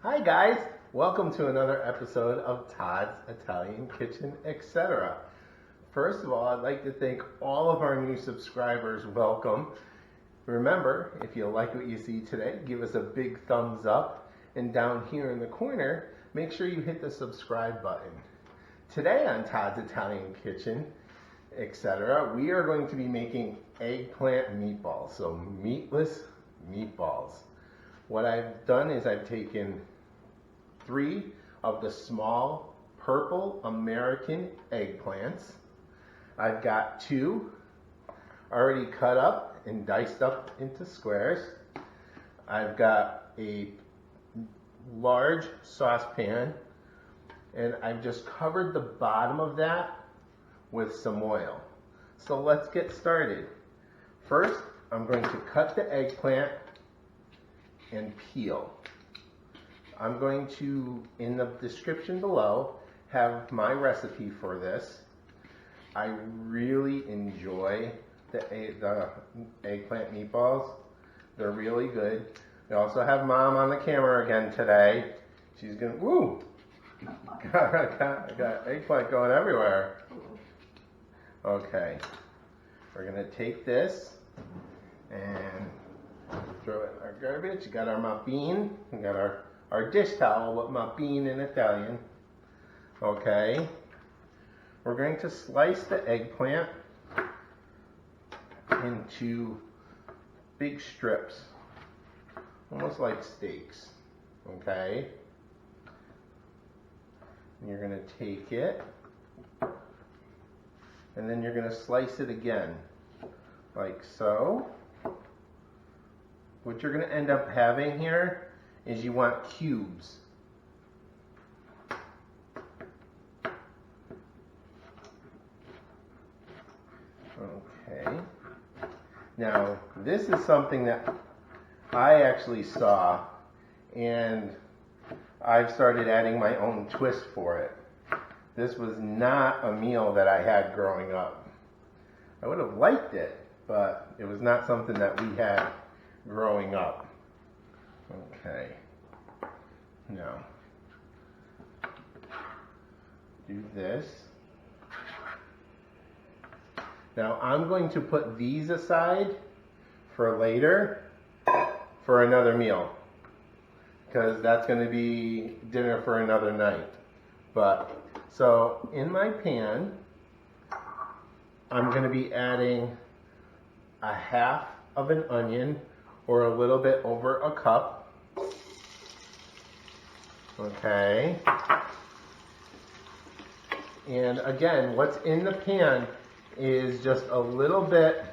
Hi guys, welcome to another episode of Todd's Italian Kitchen, etc. First of all, I'd like to thank all of our new subscribers. Welcome. Remember, if you like what you see today, give us a big thumbs up, and down here in the corner, make sure you hit the subscribe button. Today on Todd's Italian Kitchen, etc., we are going to be making eggplant meatballs, so meatless meatballs. What I've done is I've taken 3 of the small purple American eggplants. I've got 2 already cut up and diced up into squares. I've got a large saucepan, and I've just covered the bottom of that with some oil. So let's get started. First, I'm going to cut the eggplant and peel. I'm going to, in the description below, have my recipe for this. I really enjoy the eggplant meatballs. They're really good. We also have Mom on the camera again today. She's gonna, woo! I got eggplant going everywhere. Okay, we're gonna take this and throw it in our garbage. We got our mappine. We got our dish towel, what mappine in Italian. Okay. We're going to slice the eggplant into big strips, almost like steaks. Okay. And you're going to take it, and then you're going to slice it again, like so. What you're going to end up having here is you want cubes. Okay. Now, this is something that I actually saw, and I've started adding my own twist for it. This was not a meal that I had growing up. I would have liked it, but it was not something that we had growing up. Okay. Now, do this. Now I'm going to put these aside for later for another meal, because that's going to be dinner for another night. But so in my pan, I'm going to be adding a half of an onion, or a little bit over a cup. Okay. And again, what's in the pan is just a little bit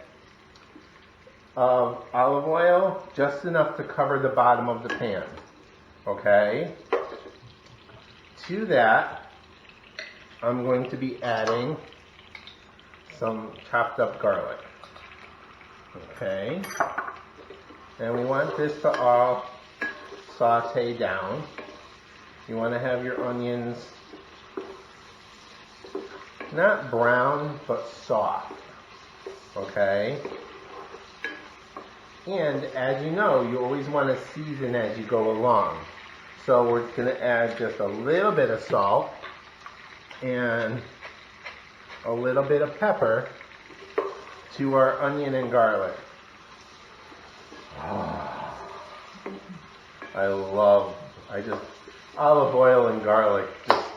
of olive oil, just enough to cover the bottom of the pan. Okay. To that, I'm going to be adding some chopped up garlic. Okay. And we want this to all saute down. You want to have your onions not brown, but soft. Okay? And as you know, you always want to season as you go along. So we're going to add just a little bit of salt and a little bit of pepper to our onion and garlic. Olive oil and garlic just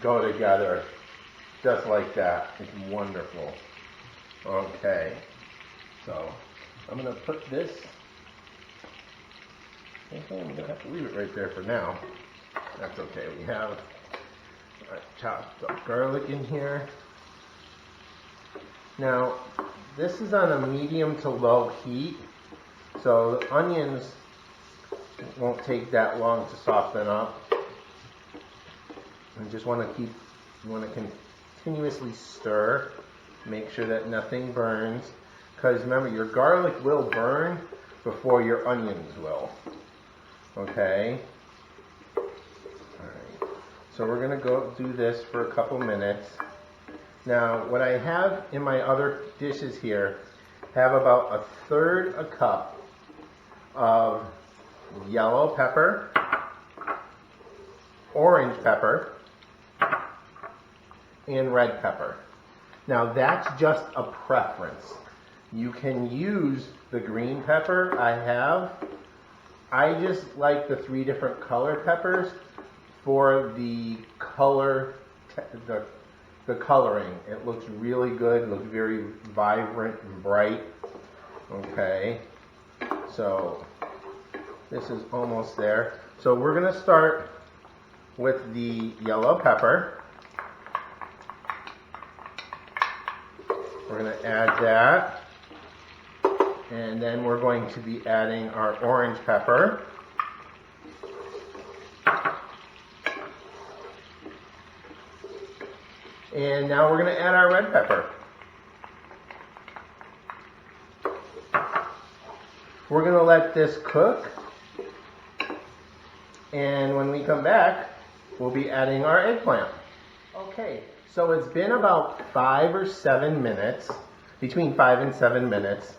go together just like that. It's wonderful. Okay, so I'm going to put this, I'm going to have to leave it right there for now. That's okay. We have chopped up garlic in here. Now, this is on a medium to low heat, so the onions won't take that long to soften up. You just want to continuously stir, make sure that nothing burns, because remember, your garlic will burn before your onions will. Okay? Alright, so we're going to go do this for a couple minutes. Now, what I have in my other dishes here have about 1/3 a cup of yellow pepper, orange pepper and red pepper. Now that's just a preference. You can use the green pepper I have. I just like the 3 different color peppers for the color, the coloring. It looks really good. It looks very vibrant and bright. Okay, so this is almost there. So we're going to start with the yellow pepper. We're going to add that. And then we're going to be adding our orange pepper. And now we're going to add our red pepper. We're going to let this cook. And when we come back, we'll be adding our eggplant. Okay, so it's been about 5 or 7 minutes, between 5 and 7 minutes,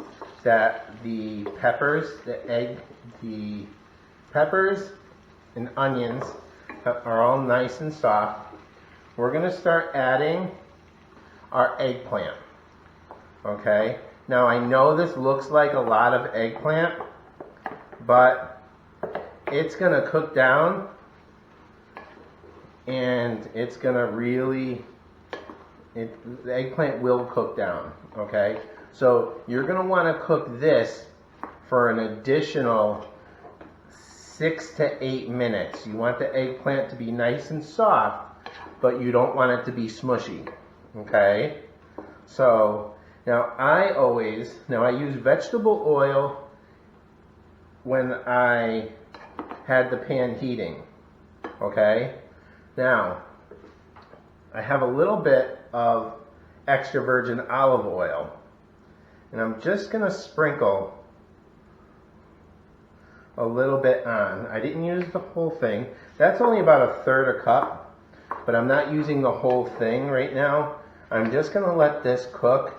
that the peppers and onions are all nice and soft. We're going to start adding our eggplant. Okay, now I know this looks like a lot of eggplant, but it's going to cook down and it's going to really, the eggplant will cook down. Okay, so you're going to want to cook this for an additional 6 to 8 minutes. You want the eggplant to be nice and soft, but you don't want it to be smushy. Okay, so now I use vegetable oil when I had the pan heating. Okay, now I have a little bit of extra virgin olive oil, and I'm just going to sprinkle a little bit on. I didn't use the whole thing. That's only about 1/3 cup, but I'm not using the whole thing right now. I'm just going to let this cook,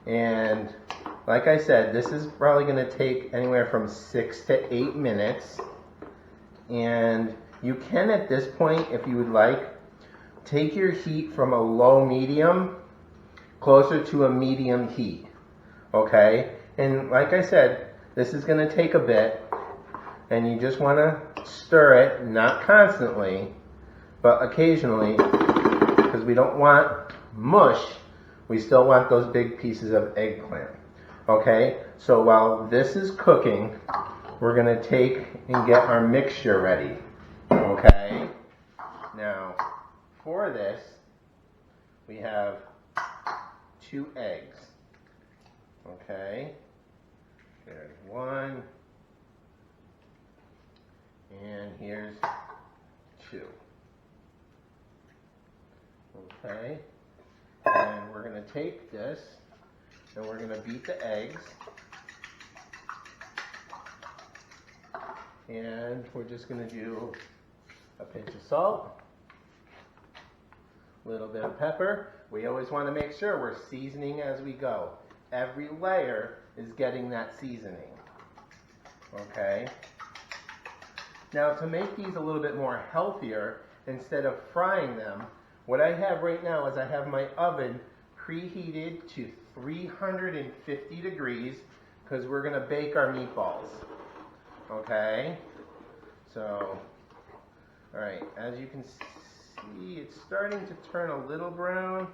and like I said, this is probably going to take anywhere from 6 to 8 minutes, and you can at this point, if you would like, take your heat from a low medium closer to a medium heat. Okay, and like I said, this is going to take a bit, and you just want to stir it, not constantly, but occasionally, because we don't want mush. We still want those big pieces of eggplant. Okay, so while this is cooking, we're going to take and get our mixture ready. Okay, now for this, we have 2 eggs. Okay, there's 1, and here's 2. Okay, and we're going to take this and we're going to beat the eggs, and we're just going to do a pinch of salt, a little bit of pepper. We always want to make sure we're seasoning as we go. Every layer is getting that seasoning. Okay, now to make these a little bit more healthier, instead of frying them, what I have right now is I have my oven preheated to 350 degrees because we're going to bake our meatballs. Okay, so, alright, as you can see, it's starting to turn a little brown,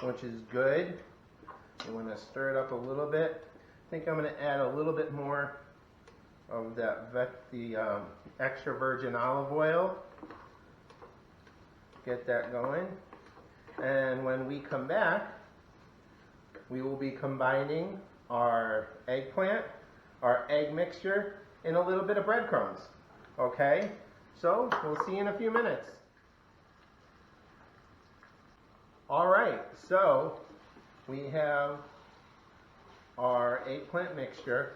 which is good. You want to stir it up a little bit. I think I'm going to add a little bit more of the extra virgin olive oil. Get that going. And when we come back, we will be combining our eggplant, our egg mixture, and a little bit of breadcrumbs. Okay? So, we'll see you in a few minutes. Alright, so we have our eggplant mixture.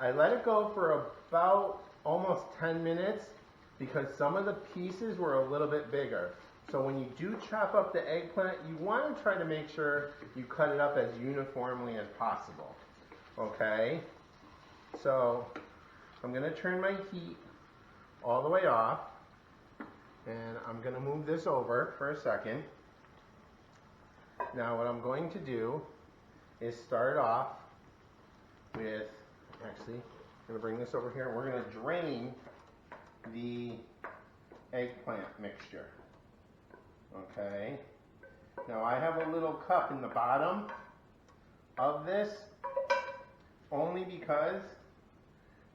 I let it go for about almost 10 minutes because some of the pieces were a little bit bigger. So when you do chop up the eggplant, you want to try to make sure you cut it up as uniformly as possible. Okay? So I'm going to turn my heat all the way off, And I'm going to move this over for a second. Now what I'm going to do is start off with, actually, I'm going to bring this over here. We're going to drain the eggplant mixture. Okay. Now I have a little cup in the bottom of this only because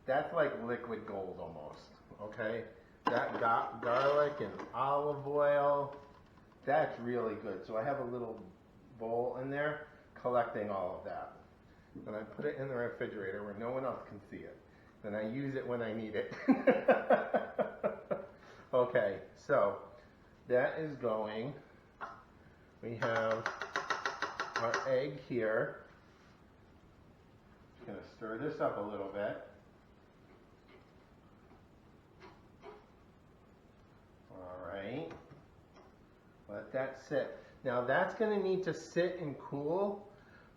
that's like liquid gold almost. Okay. That garlic and olive oil, that's really good. So I have a little bowl in there collecting all of that. And I put it in the refrigerator where no one else can see it. Then I use it when I need it. Okay, so that is going. We have our egg here. Just going to stir this up a little bit. All right. Let that sit. Now that's going to need to sit and cool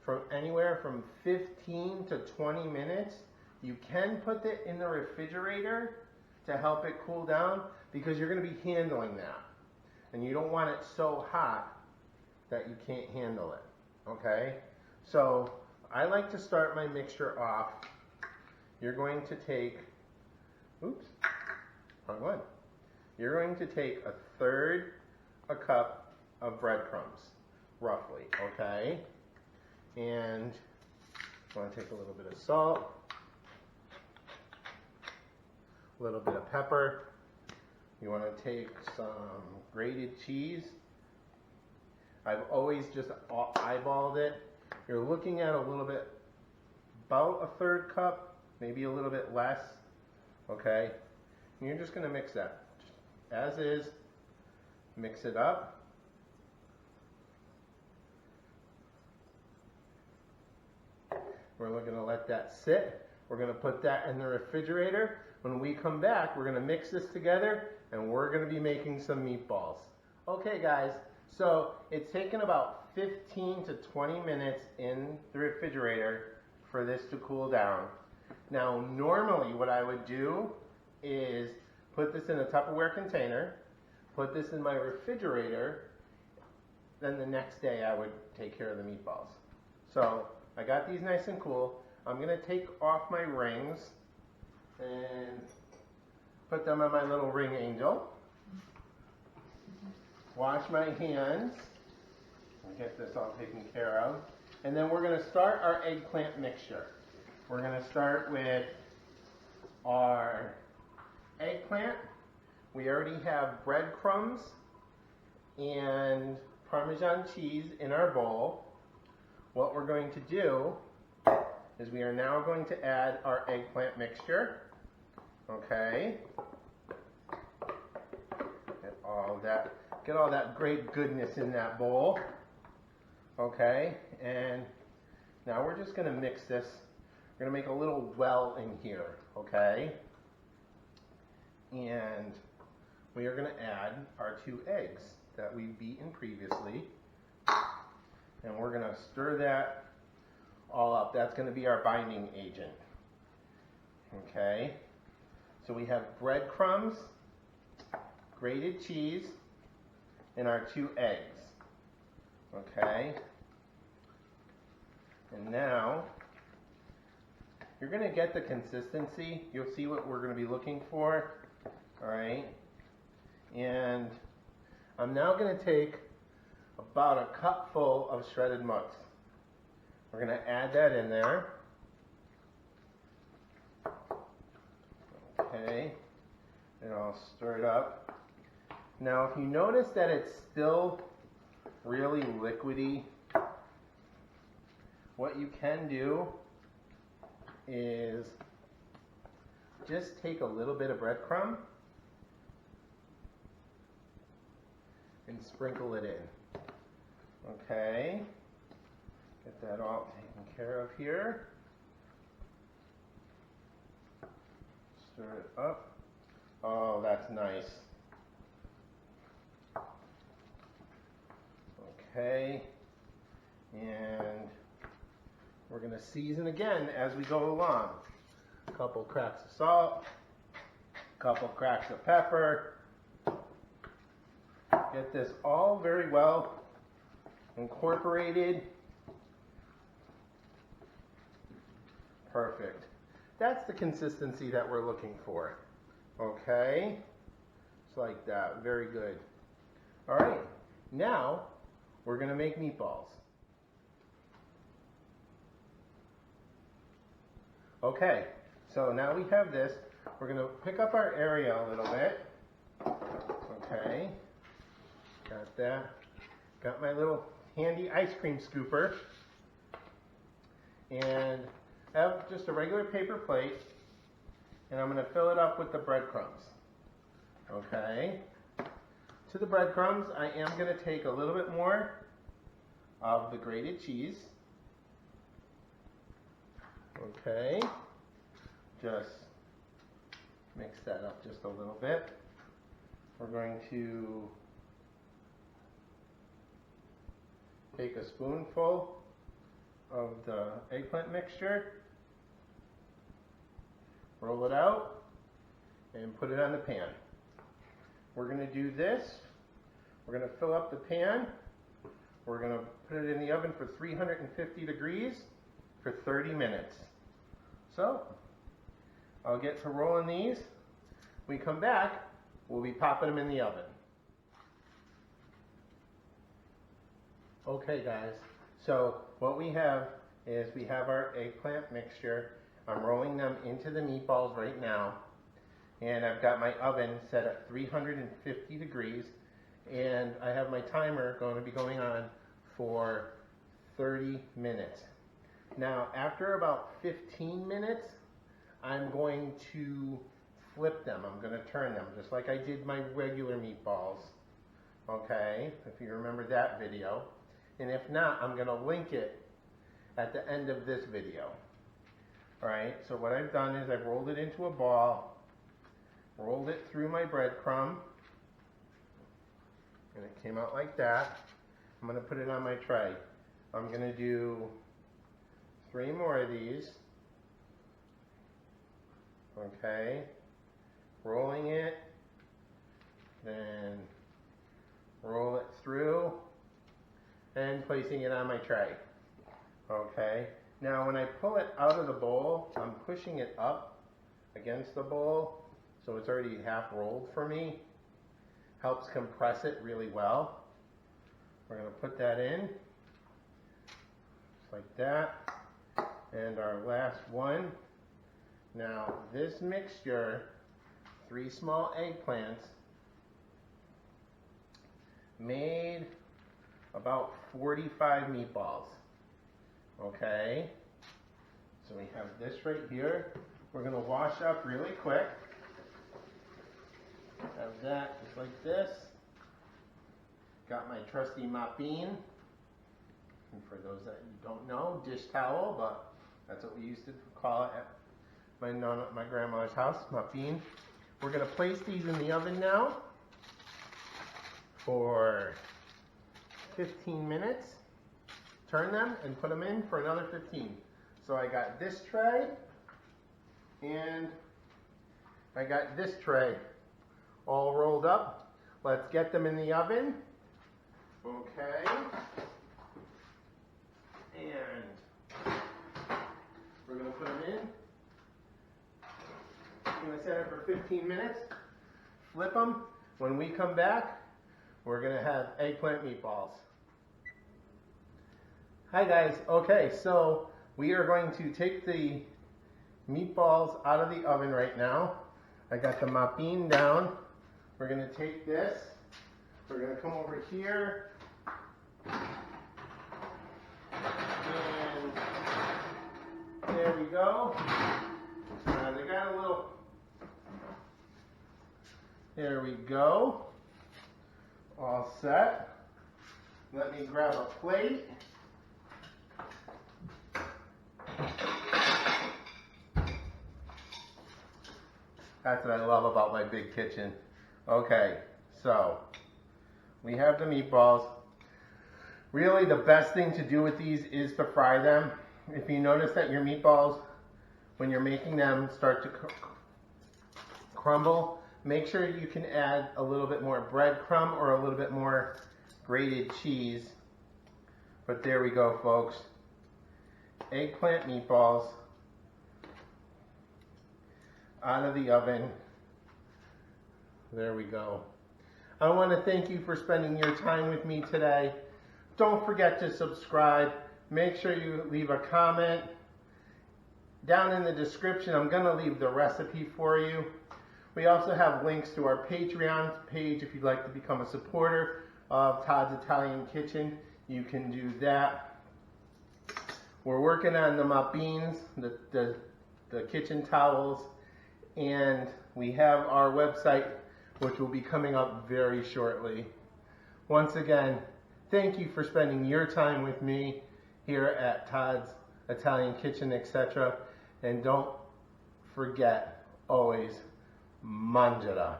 from anywhere from 15 to 20 minutes. You can put it in the refrigerator to help it cool down because you're going to be handling that. And you don't want it so hot that you can't handle it. Okay? So I like to start my mixture off. You're going to take, oops, wrong one. You're going to take a third a cup of breadcrumbs, roughly, okay? And you want to take a little bit of salt, a little bit of pepper. You want to take some grated cheese. I've always just eyeballed it. You're looking at a little bit, about a third cup, maybe a little bit less, okay? And you're just going to mix that. As is, mix it up. We're going to let that sit. We're going to put that in the refrigerator. When we come back, we're going to mix this together and we're going to be making some meatballs. Okay guys, so it's taken about 15 to 20 minutes in the refrigerator for this to cool down. Now normally what I would do is put this in a Tupperware container, put this in my refrigerator, then the next day I would take care of the meatballs. So I got these nice and cool. I'm going to take off my rings and put them on my little ring angel. Wash my hands and get this all taken care of. And then we're going to start our eggplant mixture. We're going to start with our eggplant. We already have breadcrumbs and Parmesan cheese in our bowl. What we're going to do is we are now going to add our eggplant mixture. Okay. Get all that great goodness in that bowl. Okay. And now we're just going to mix this. We're going to make a little well in here. Okay. And we are going to add our 2 eggs that we've beaten previously. And we're going to stir that all up. That's going to be our binding agent. Okay. So we have breadcrumbs, grated cheese, and our 2 eggs. Okay. And now you're going to get the consistency. You'll see what we're going to be looking for. All right. And I'm now going to take about a cupful of shredded mux. We're going to add that in there. Okay. And I'll stir it up. Now, if you notice that it's still really liquidy, what you can do is just take a little bit of breadcrumb and sprinkle it in. Okay. Get that all taken care of here. Stir it up. Oh, that's nice. Okay. And we're going to season again as we go along. A couple cracks of salt, a couple cracks of pepper, Get this all very well incorporated. Perfect. That's the consistency that we're looking for. Okay? Just like that. Very good. All right. Now, we're going to make meatballs. Okay. So now we have this. We're going to pick up our area a little bit. Okay. Got that. Got my little handy ice cream scooper. And I have just a regular paper plate. And I'm going to fill it up with the breadcrumbs. Okay. To the breadcrumbs, I am going to take a little bit more of the grated cheese. Okay. Just mix that up just a little bit. We're going to take a spoonful of the eggplant mixture, roll it out, and put it on the pan. We're going to do this. We're going to fill up the pan. We're going to put it in the oven for 350 degrees for 30 minutes. So, I'll get to rolling these. When we come back, we'll be popping them in the oven. Okay guys, so what we have is we have our eggplant mixture. I'm rolling them into the meatballs right now. And I've got my oven set at 350 degrees. And I have my timer going to be going on for 30 minutes. Now, after about 15 minutes, I'm going to flip them. I'm going to turn them, just like I did my regular meatballs. Okay, if you remember that video. And if not, I'm going to link it at the end of this video. Alright, so what I've done is I've rolled it into a ball, rolled it through my breadcrumb, and it came out like that. I'm going to put it on my tray. I'm going to do 3 more of these. Okay, rolling it, then roll it through, and placing it on my tray. Okay, now when I pull it out of the bowl, I'm pushing it up against the bowl, so it's already half rolled for me. Helps compress it really well. We're going to put that in, just like that. And our last one. Now this mixture, 3 small eggplants, made about 45 meatballs. Okay, so we have this right here. We're going to wash up really quick. Have that just like this. Got my trusty mop bean. And for those that you don't know, dish towel, but that's what we used to call it at my grandmother's house, mop bean. We're going to place these in the oven now for 15 minutes. Turn them and put them in for another 15. So I got this tray and I got this tray all rolled up. Let's get them in the oven. Okay. And we're going to put them in. I'm going to set it for 15 minutes. Flip them. When we come back, we're going to have eggplant meatballs. Hi guys. Okay, so we are going to take the meatballs out of the oven right now. I got the mop bean down. We're going to take this. We're going to come over here. And there we go. They got a little. There we go. All set. Let me grab a plate. That's what I love about my big kitchen. Okay, so we have the meatballs. Really, the best thing to do with these is to fry them. If you notice that your meatballs, when you're making them, start to crumble, Make sure you can add a little bit more breadcrumb or a little bit more grated cheese. But there we go, folks. Eggplant meatballs out of the oven. There we go. I want to thank you for spending your time with me today. Don't forget to subscribe. Make sure you leave a comment. Down in the description, I'm going to leave the recipe for you. We also have links to our Patreon page if you'd like to become a supporter of Todd's Italian Kitchen. You can do that. We're working on the mop beans, the kitchen towels, and we have our website, which will be coming up very shortly. Once again, thank you for spending your time with me here at Todd's Italian Kitchen, etc. And don't forget, always, mangiala.